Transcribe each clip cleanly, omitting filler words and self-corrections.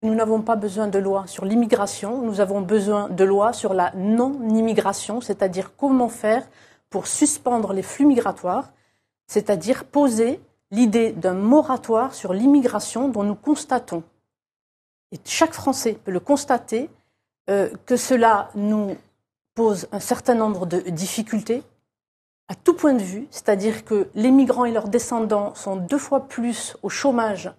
Nous n'avons pas besoin de loi sur l'immigration, nous avons besoin de loi sur la non-immigration, c'est-à-dire comment faire pour suspendre les flux migratoires, c'est-à-dire poser l'idée d'un moratoire sur l'immigration dont nous constatons, et chaque Français peut le constater, que cela nous pose un certain nombre de difficultés à tout point de vue, c'est-à-dire que les migrants et leurs descendants sont 2 fois plus au chômage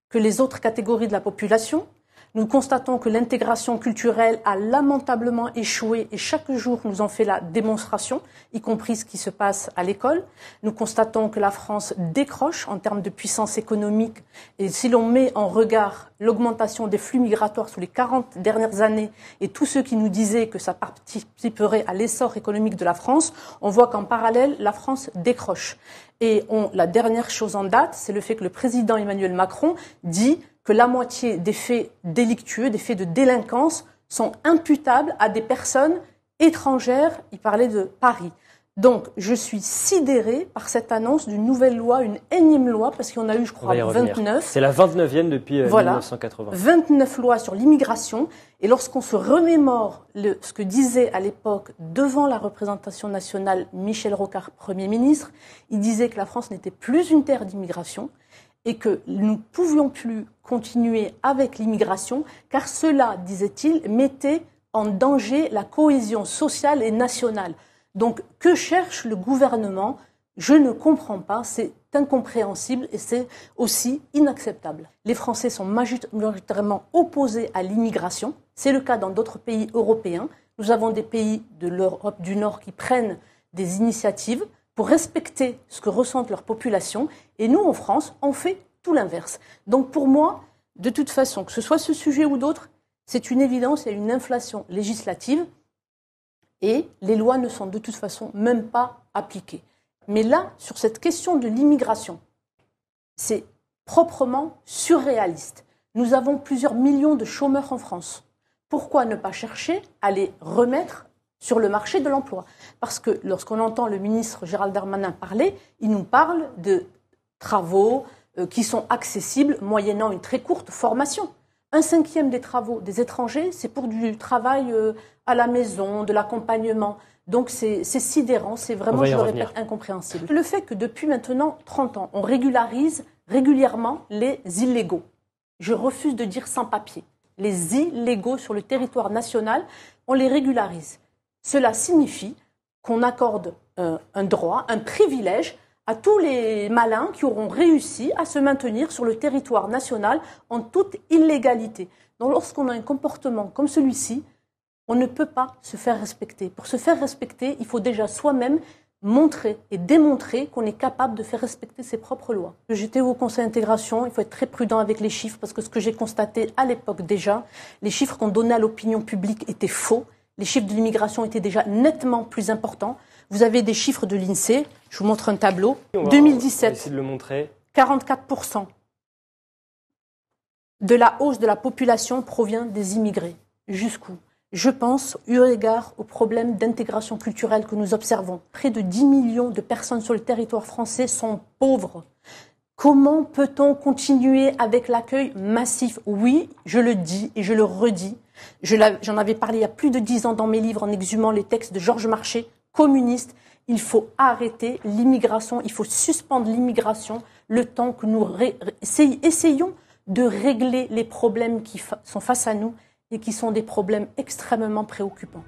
que les autres catégories de la population. Nous constatons que l'intégration culturelle a lamentablement échoué et chaque jour nous en fait la démonstration, y compris ce qui se passe à l'école. Nous constatons que la France décroche en termes de puissance économique et si l'on met en regard l'augmentation des flux migratoires sous les 40 dernières années et tous ceux qui nous disaient que ça participerait à l'essor économique de la France, on voit qu'en parallèle, la France décroche. Et la dernière chose en date, c'est le fait que le président Emmanuel Macron dit que la moitié des faits délictueux, des faits de délinquance, sont imputables à des personnes étrangères. Il parlait de Paris. Donc, je suis sidérée par cette annonce d'une nouvelle loi, une énième loi, parce qu'il y en a eu, je crois, 29. C'est la 29e depuis 1980. 29 lois sur l'immigration. Et lorsqu'on se remémore ce que disait à l'époque, devant la représentation nationale, Michel Rocard, Premier ministre, il disait que la France n'était plus une terre d'immigration et que nous ne pouvions plus continuer avec l'immigration, car cela, disait-il, mettait en danger la cohésion sociale et nationale. Donc, que cherche le gouvernement? Je ne comprends pas, c'est incompréhensible et c'est aussi inacceptable. Les Français sont majoritairement opposés à l'immigration. C'est le cas dans d'autres pays européens. Nous avons des pays de l'Europe du Nord qui prennent des initiatives pour respecter ce que ressentent leurs populations. Et nous, en France, on fait tout l'inverse. Donc pour moi, de toute façon, que ce soit ce sujet ou d'autres, c'est une évidence, il y a une inflation législative et les lois ne sont de toute façon même pas appliquées. Mais là, sur cette question de l'immigration, c'est proprement surréaliste. Nous avons plusieurs millions de chômeurs en France. Pourquoi ne pas chercher à les remettre sur le marché de l'emploi? Parce que lorsqu'on entend le ministre Gérald Darmanin parler, il nous parle de travaux qui sont accessibles moyennant une très courte formation. 1/5 des travaux des étrangers, c'est pour du travail à la maison, de l'accompagnement. Donc c'est sidérant, c'est vraiment, je le répète, incompréhensible. Le fait que depuis maintenant 30 ans, on régularise régulièrement les illégaux. Je refuse de dire sans papier. Les illégaux sur le territoire national, on les régularise. Cela signifie qu'on accorde un droit, un privilège à tous les malins qui auront réussi à se maintenir sur le territoire national en toute illégalité. Donc lorsqu'on a un comportement comme celui-ci, on ne peut pas se faire respecter. Pour se faire respecter, il faut déjà soi-même montrer et démontrer qu'on est capable de faire respecter ses propres lois. J'étais au Conseil d'intégration, il faut être très prudent avec les chiffres parce que ce que j'ai constaté à l'époque déjà, les chiffres qu'on donnait à l'opinion publique étaient faux. Les chiffres de l'immigration étaient déjà nettement plus importants. Vous avez des chiffres de l'INSEE, je vous montre un tableau. 2017, essayer de le montrer. 44% de la hausse de la population provient des immigrés. Jusqu'où? Je pense, eu égard au problème d'intégration culturelle que nous observons. Près de 10 millions de personnes sur le territoire français sont pauvres. Comment peut-on continuer avec l'accueil massif? Oui, je le dis et je le redis. J'en avais parlé il y a plus de 10 ans dans mes livres en exhumant les textes de Georges Marchais, communiste. Il faut arrêter l'immigration, il faut suspendre l'immigration le temps que nous essayons de régler les problèmes qui sont face à nous et qui sont des problèmes extrêmement préoccupants.